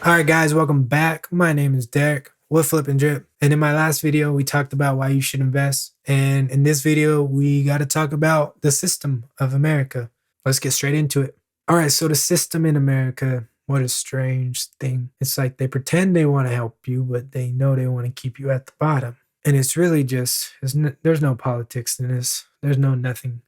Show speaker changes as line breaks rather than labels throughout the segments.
All right, guys, welcome back. My name is Derek with Flip and Drip. And in my last video, we talked about why you should invest. And in this video, we got to talk about the system of America. Let's get straight into it. All right, so the system in America, what a strange thing. It's like they pretend they want to help you, but they know they want to keep you at the bottom. And it's really just, there's no politics in this, there's no nothing.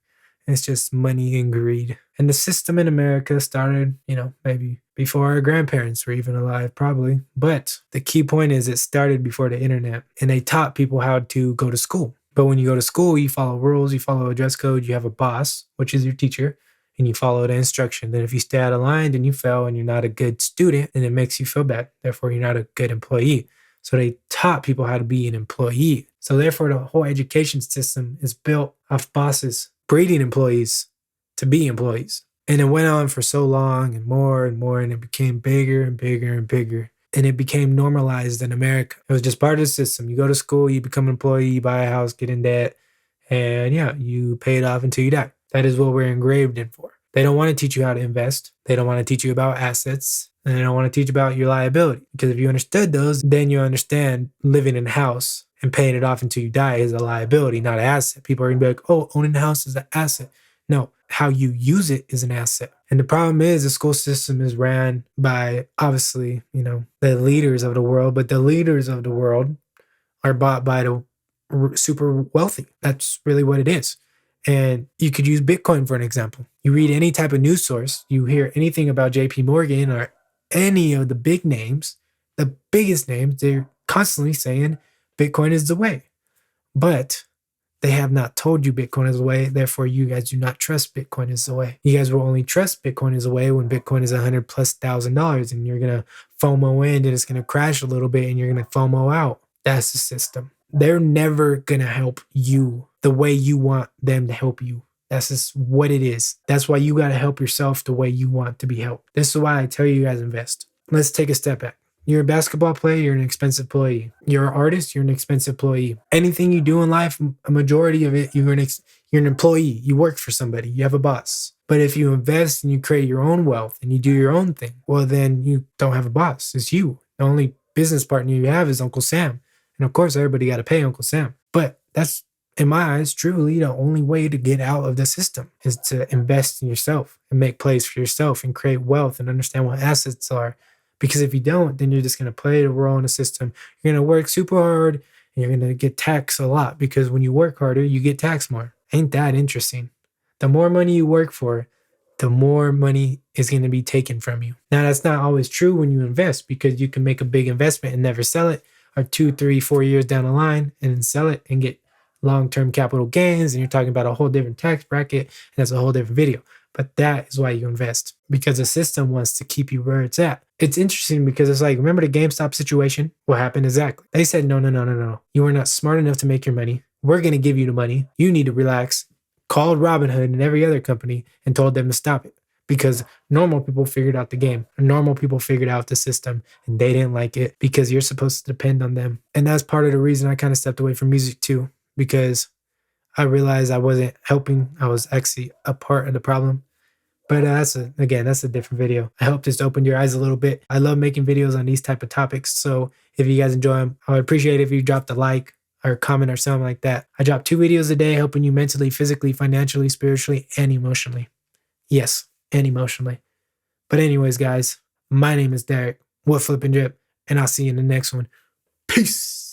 It's just money and greed. And the system in America started, maybe before our grandparents were even alive, probably. But the key point is it started before the internet, and they taught people how to go to school. But when you go to school, you follow rules, you follow a dress code, you have a boss, which is your teacher, and you follow the instruction. Then if you stay out of line, then you fail and you're not a good student, and it makes you feel bad. Therefore, you're not a good employee. So they taught people how to be an employee. So therefore, the whole education system is built off bosses breeding employees to be employees. And it went on for so long and more, and it became bigger and bigger and bigger. And it became normalized in America. It was just part of the system. You go to school, you become an employee, you buy a house, get in debt, and yeah, you pay it off until you die. That is what we're engraved in for. They don't want to teach you how to invest. They don't want to teach you about assets. And they don't want to teach about your liability. Because if you understood those, then you understand living in a house and paying it off until you die is a liability, not an asset. People are going to be like, oh, owning a house is an asset. No, how you use it is an asset. And the problem is the school system is ran by, obviously, the leaders of the world, but the leaders of the world are bought by the super wealthy. That's really what it is. And you could use Bitcoin for an example. You read any type of news source, you hear anything about JP Morgan or any of the big names, the biggest names, they're constantly saying Bitcoin is the way. But they have not told you Bitcoin is the way. Therefore, you guys do not trust Bitcoin is the way. You guys will only trust Bitcoin is the way when Bitcoin is $100,000+ and you're going to FOMO in and it's going to crash a little bit and you're going to FOMO out. That's the system. They're never going to help you the way you want them to help you. That's just what it is. That's why you got to help yourself the way you want to be helped. This is why I tell you guys invest. Let's take a step back. You're a basketball player, you're an expensive employee. You're an artist, you're an expensive employee. Anything you do in life, a majority of it, you're an employee. You work for somebody, you have a boss. But if you invest and you create your own wealth and you do your own thing, well, then you don't have a boss. It's you. The only business partner you have is Uncle Sam. And of course, everybody got to pay Uncle Sam. But that's, in my eyes, truly the only way to get out of the system is to invest in yourself and make plays for yourself and create wealth and understand what assets are. Because if you don't, then you're just going to play the role in the system. You're going to work super hard and you're going to get taxed a lot because when you work harder, you get taxed more. Ain't that interesting? The more money you work for, the more money is going to be taken from you. Now, that's not always true when you invest because you can make a big investment and never sell it, or 2, 3, 4 years down the line and then sell it and get long-term capital gains. And you're talking about a whole different tax bracket. And that's a whole different video. But that is why you invest, because the system wants to keep you where it's at. It's interesting because it's like, remember the GameStop situation? What happened exactly? They said, no. You are not smart enough to make your money. We're going to give you the money. You need to relax. Called Robinhood and every other company and told them to stop it because normal people figured out the game. Normal people figured out the system and they didn't like it because you're supposed to depend on them. And that's part of the reason I kind of stepped away from music too, because I realized I wasn't helping. I was actually a part of the problem. But that's a different video. I hope this opened your eyes a little bit. I love making videos on these type of topics. So if you guys enjoy them, I would appreciate it if you dropped a like or comment or something like that. I drop 2 videos a day helping you mentally, physically, financially, spiritually, and emotionally. Yes, and emotionally. But anyways, guys, my name is Derek with Flip and Drip, and I'll see you in the next one. Peace.